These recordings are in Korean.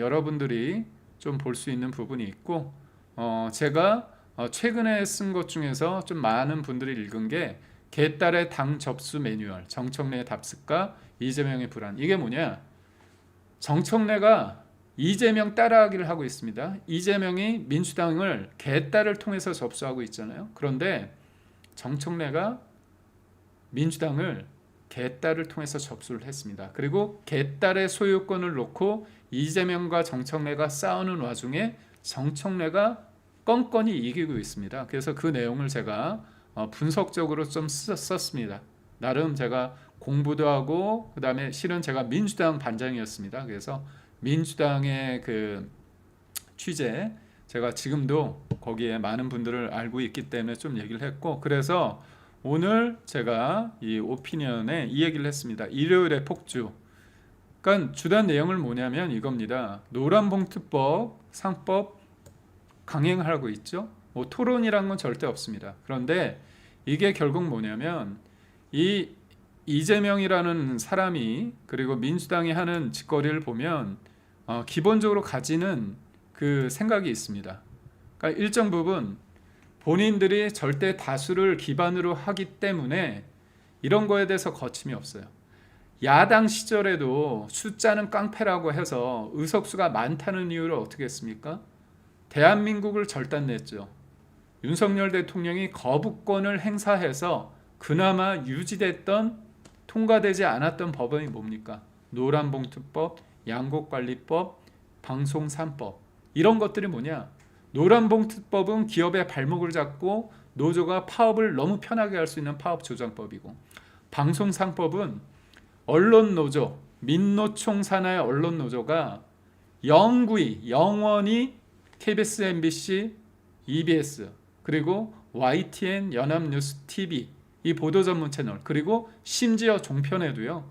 여러분들이 좀 볼 수 있는 부분이 있고, 제가 최근에 쓴 것 중에서 좀 많은 분들이 읽은 게 개딸의 당 접수 매뉴얼, 정청래의 답습과 이재명의 불안. 이게 뭐냐? 정청래가 이재명 따라하기를 하고 있습니다. 이재명이 민주당을 개딸을 통해서 접수하고 있잖아요. 그런데 정청래가 민주당을 개딸을 통해서 접수를 했습니다. 그리고 개딸의 소유권을 놓고 이재명과 정청래가 싸우는 와중에 정청래가 껌껌이 이기고 있습니다. 그래서 그 내용을 제가 분석적으로 좀 썼습니다. 나름 제가 공부도 하고, 그 다음에 실은 제가 민주당 반장이었습니다. 그래서 민주당의 그 취재, 제가 지금도 거기에 많은 분들을 알고 있기 때문에 좀 얘기를 했고, 그래서 오늘 제가 이 오피니언에 이 얘기를 했습니다. 일요일의 폭주. 그러니까 주된 내용을 뭐냐면 이겁니다. 노란봉투법, 상법 강행하고 있죠. 뭐 토론이란 건 절대 없습니다. 그런데 이게 결국 뭐냐면 이 이재명이라는 사람이, 그리고 민주당이 하는 짓거리를 보면 기본적으로 가지는 그 생각이 있습니다. 그러니까 일정 부분 본인들이 절대 다수를 기반으로 하기 때문에 이런 거에 대해서 거침이 없어요. 야당 시절에도 숫자는 깡패라고 해서 의석수가 많다는 이유를 어떻게 했습니까? 대한민국을 절단냈죠. 윤석열 대통령이 거부권을 행사해서 그나마 유지됐던, 통과되지 않았던 법안이 뭡니까? 노란봉투법, 양곡관리법, 방송 3법. 이런 것들이 뭐냐? 노란봉투법은 기업의 발목을 잡고 노조가 파업을 너무 편하게 할 수 있는 파업조정법이고, 방송 3법은 언론노조, 민노총 산하의 언론노조가 영원히 KBS, MBC, EBS, 그리고 YTN, 연합뉴스 TV, 이 보도 전문 채널, 그리고 심지어 종편에도요,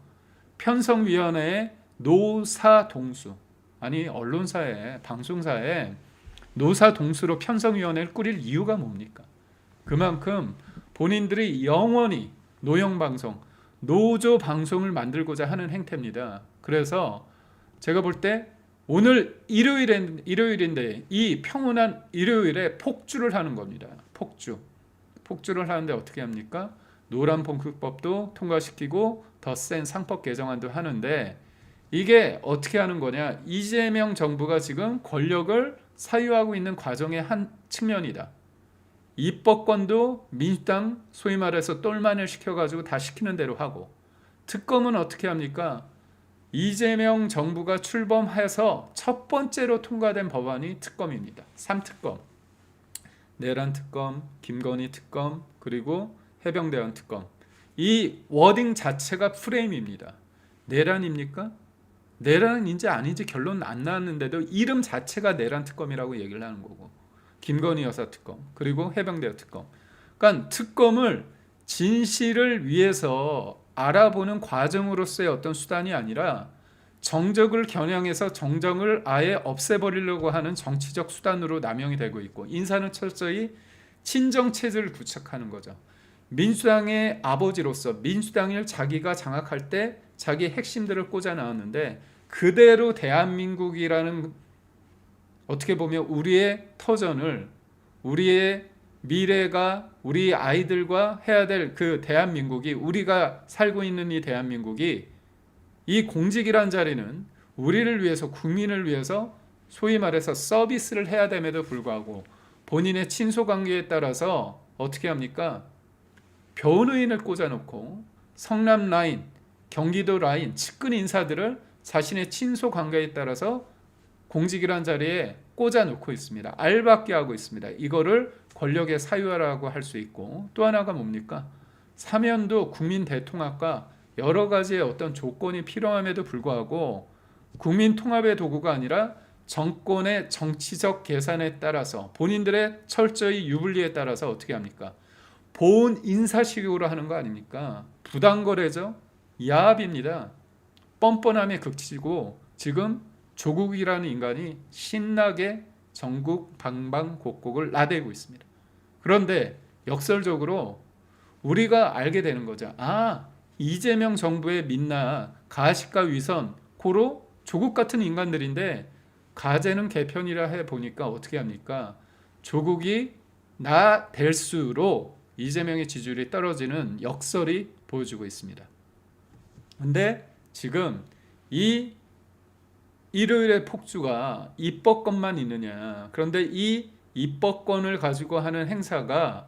편성위원회의 노사동수, 아니 언론사에, 방송사에 노사동수로 편성위원회를 꾸릴 이유가 뭡니까? 그만큼 본인들이 영원히 노영방송, 노조 방송을 만들고자 하는 행태입니다. 그래서 제가 볼 때 오늘 일요일인데 이 평온한 일요일에 폭주를 하는 겁니다. 폭주를 하는데 어떻게 합니까? 노란봉투법도 통과시키고 더 센 상법 개정안도 하는데, 이게 어떻게 하는 거냐? 이재명 정부가 지금 권력을 사유하고 있는 과정의 한 측면이다. 입법권도 민주당 소위 말해서 똘만을 시켜가지고 다 시키는 대로 하고, 특검은 어떻게 합니까? 이재명 정부가 출범해서 첫 번째로 통과된 법안이 특검입니다. 3특검, 내란 특검, 김건희 특검, 그리고 해병대원 특검. 이 워딩 자체가 프레임입니다. 내란입니까? 내란은 이제 아닌지 결론 안 나왔는데도 이름 자체가 내란 특검이라고 얘기를 하는 거고, 김건희 여사 특검, 그리고 해병대 특검. 그러니까 특검을 진실을 위해서 알아보는 과정으로서의 어떤 수단이 아니라 정적을 겨냥해서 정정을 아예 없애버리려고 하는 정치적 수단으로 남용이 되고 있고, 인사는 철저히 친정 체제를 구축하는 거죠. 민주당의 아버지로서 민주당을 자기가 장악할 때 자기 핵심들을 꽂아 나왔는데, 그대로 대한민국이라는, 어떻게 보면 우리의 터전을, 우리의 미래가 우리 아이들과 해야 될 그 대한민국이, 우리가 살고 있는 이 대한민국이, 이 공직이란 자리는 우리를 위해서, 국민을 위해서 소위 말해서 서비스를 해야 됨에도 불구하고 본인의 친소관계에 따라서 어떻게 합니까? 변호인을 꽂아놓고 성남 라인, 경기도 라인, 측근 인사들을 자신의 친소관계에 따라서 공직이란 자리에 꽂아놓고 있습니다. 알받게 하고 있습니다. 이거를 권력의 사유화라고 할 수 있고, 또 하나가 뭡니까? 사면도 국민 대통합과 여러 가지의 어떤 조건이 필요함에도 불구하고 국민 통합의 도구가 아니라 정권의 정치적 계산에 따라서, 본인들의 철저히 유불리에 따라서 어떻게 합니까? 본 인사식으로 하는 거 아닙니까? 부당거래죠. 야합입니다. 뻔뻔함의 극치고 지금 조국이라는 인간이 신나게 전국 방방곡곡을 나대고 있습니다. 그런데 역설적으로 우리가 알게 되는 거죠. 이재명 정부의 민낯, 가식과 위선, 고로 조국 같은 인간들인데 가제는 개편이라 해 보니까 어떻게 합니까? 조국이 나 될수록 이재명의 지지율이 떨어지는 역설이 보여주고 있습니다. 근데 지금 이 일요일의 폭주가 입법권만 있느냐? 그런데 이 입법권을 가지고 하는 행사가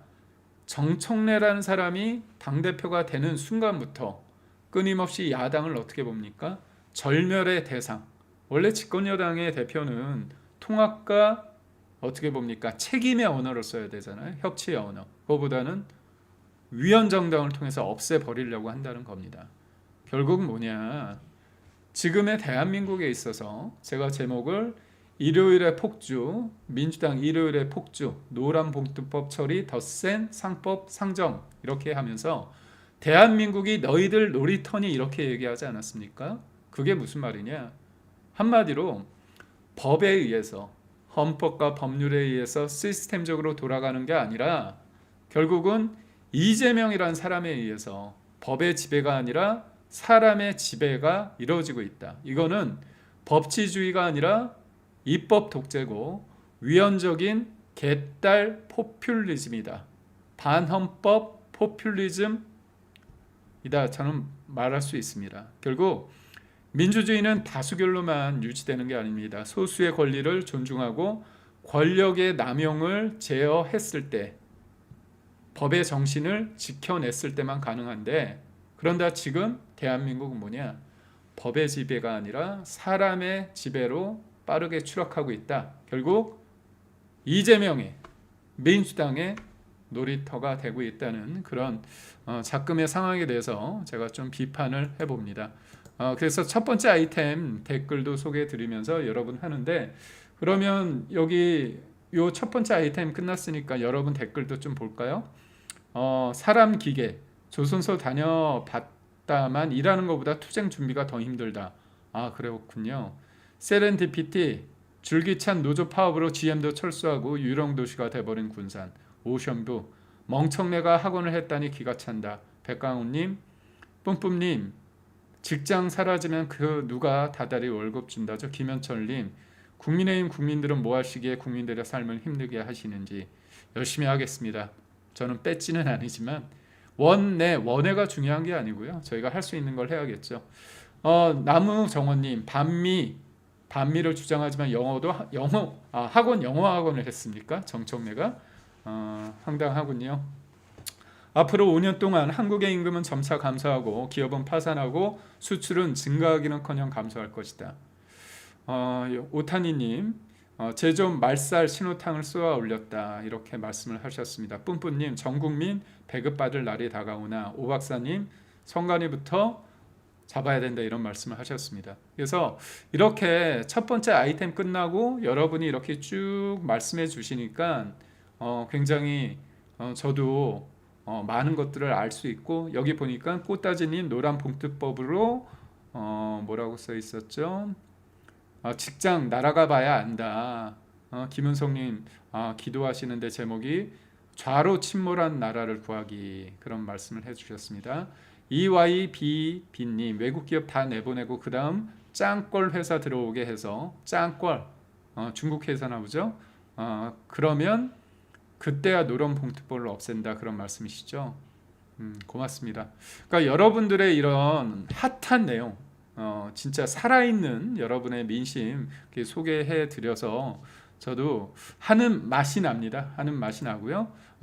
정청래라는 사람이 당대표가 되는 순간부터 끊임없이 야당을 어떻게 봅니까? 절멸의 대상. 원래 집권여당의 대표는 통합과 어떻게 봅니까? 책임의 언어를 써야 되잖아요. 협치의 언어. 그거보다는 위헌정당을 통해서 없애버리려고 한다는 겁니다. 결국은 뭐냐? 지금의 대한민국에 있어서 제가 제목을 일요일의 폭주, 민주당 일요일의 폭주, 노란봉투법 처리 덧센 상법 상정 이렇게 하면서 대한민국이 너희들 놀이터니 이렇게 얘기하지 않았습니까? 그게 무슨 말이냐? 한마디로 법에 의해서 헌법과 법률에 의해서 시스템적으로 돌아가는 게 아니라 결국은 이재명이라는 사람에 의해서 법의 지배가 아니라 사람의 지배가 이루어지고 있다. 이거는 법치주의가 아니라 입법 독재고 위헌적인 개딸 포퓰리즘이다. 반헌법 포퓰리즘이다. 저는 말할 수 있습니다. 결국 민주주의는 다수결로만 유지되는 게 아닙니다. 소수의 권리를 존중하고 권력의 남용을 제어했을 때 법의 정신을 지켜냈을 때만 가능한데 그런데 지금 대한민국은 뭐냐? 법의 지배가 아니라 사람의 지배로 빠르게 추락하고 있다. 결국 이재명의 민주당의 놀이터가 되고 있다는 그런 작금의 상황에 대해서 제가 좀 비판을 해봅니다. 그래서 첫 번째 아이템 댓글도 소개해 드리면서 여러분 하는데 그러면 여기 요 첫 번째 아이템 끝났으니까 여러분 댓글도 좀 볼까요? 사람 기계 조선소 다녀봤다만 일하는 것보다 투쟁 준비가 더 힘들다. 아 그렇군요. 세렌디피티 줄기찬 노조 파업으로 GM도 철수하고 유령도시가 돼버린 군산. 오션부 멍청내가 학원을 했다니 기가 찬다. 백강훈님 뿜뿜님 직장 사라지면 그 누가 다달이 월급 준다죠. 김현철님 국민의힘 국민들은 뭐 하시기에 국민들의 삶을 힘들게 하시는지 열심히 하겠습니다. 저는 배지는 아니지만 원외가 중요한 게 아니고요. 저희가 할 수 있는 걸 해야겠죠. 나무정원님 반미를 주장하지만 학원 영어 학원을 했습니까? 정청래가 황당하군요. 앞으로 5년 동안 한국의 임금은 점차 감소하고 기업은 파산하고 수출은 증가하기는커녕 감소할 것이다. 오타니님 제좀 말살 신호탕을 쏘아 올렸다 이렇게 말씀을 하셨습니다. 뿜뿜님 전국민 배급받을 날이 다가오나 오 박사님 선관위부터 잡아야 된다 이런 말씀을 하셨습니다. 그래서 이렇게 첫 번째 아이템 끝나고 여러분이 이렇게 쭉 말씀해 주시니까 굉장히 저도 많은 것들을 알 수 있고 여기 보니까 꽃다지님 노란봉투법으로 뭐라고 써 있었죠? 직장 날아가 봐야 안다. 김은성님 기도하시는데 제목이 좌로 침몰한 나라를 구하기 그런 말씀을 해주셨습니다. EYBB님 외국 기업 다 내보내고 그 다음 짱꼴 회사 들어오게 해서 짱꼴 중국 회사나 보죠. 그러면 그때야 노란봉투법을 없앤다 그런 말씀이시죠. 고맙습니다. 그러니까 여러분들의 이런 핫한 내용 진짜 살아있는 여러분의 민심 소개해 드려서 저도 하는 맛이 납니다. 하는 맛이 나고요.